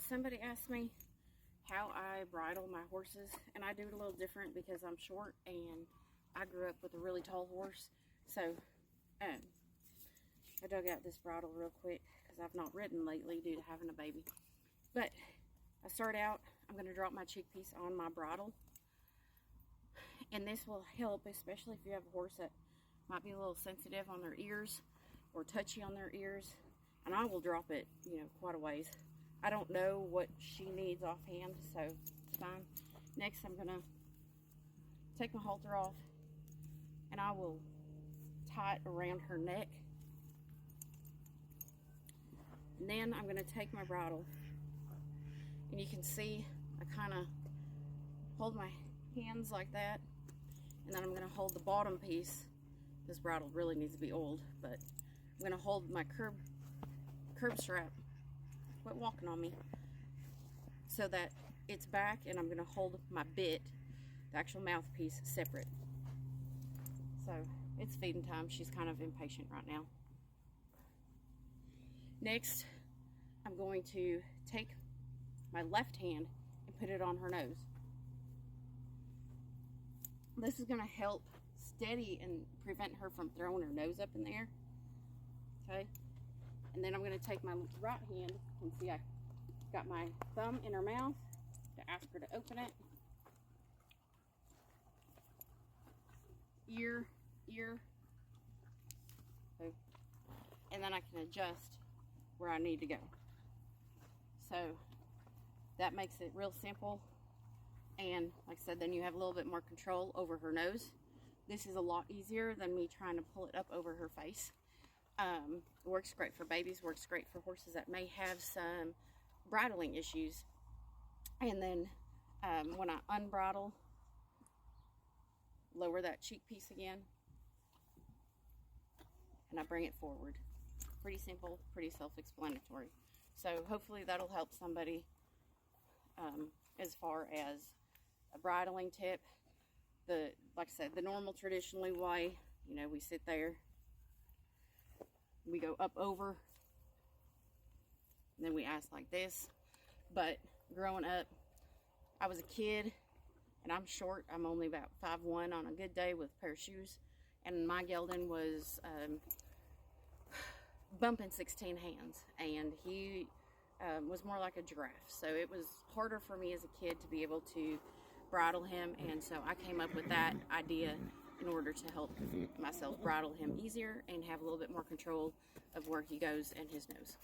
Somebody asked me how I bridle my horses, and I do it a little different because I'm short and I grew up with a really tall horse. So I dug out this bridle real quick because I've not ridden lately due to having a baby. But I start out, I'm going to drop my cheek piece on my bridle, and this will help, especially if you have a horse that might be a little sensitive on their ears or touchy on their ears. And I will drop it, quite a ways. I don't know what she needs offhand, so it's fine. Next, I'm gonna take my halter off, and I will tie it around her neck. And then I'm gonna take my bridle, and you can see I kind of hold my hands like that, and then I'm gonna hold the bottom piece. This bridle really needs to be oiled, but I'm gonna hold my curb strap, quit walking on me, so that it's back, and I'm gonna hold my bit, the actual mouthpiece, separate. So it's feeding time. She's kind of impatient right now. Next, I'm going to take my left hand and put it on her nose. This is gonna help steady and prevent her from throwing her nose up in the air. Okay. And then I'm going to take my right hand. You can see I got my thumb in her mouth to ask her to open it. Ear. Okay. And then I can adjust where I need to go. So that makes it real simple. And like I said, then you have a little bit more control over her nose. This is a lot easier than me trying to pull it up over her face. It works great for babies, works great for horses that may have some bridling issues. And then when I unbridle, lower that cheek piece again, and I bring it forward. Pretty simple, pretty self-explanatory. So hopefully that'll help somebody as far as a bridling tip. Like I said, the normal traditionally way, we sit there, we go up over, and then we ask like this. But growing up, I was a kid, and I'm short. I'm only about 5'1" on a good day with a pair of shoes, and my gelding was bumping 16 hands, and he was more like a giraffe. So it was harder for me as a kid to be able to bridle him, and so I came up with that idea in order to help myself bridle him easier and have a little bit more control of where he goes and his nose.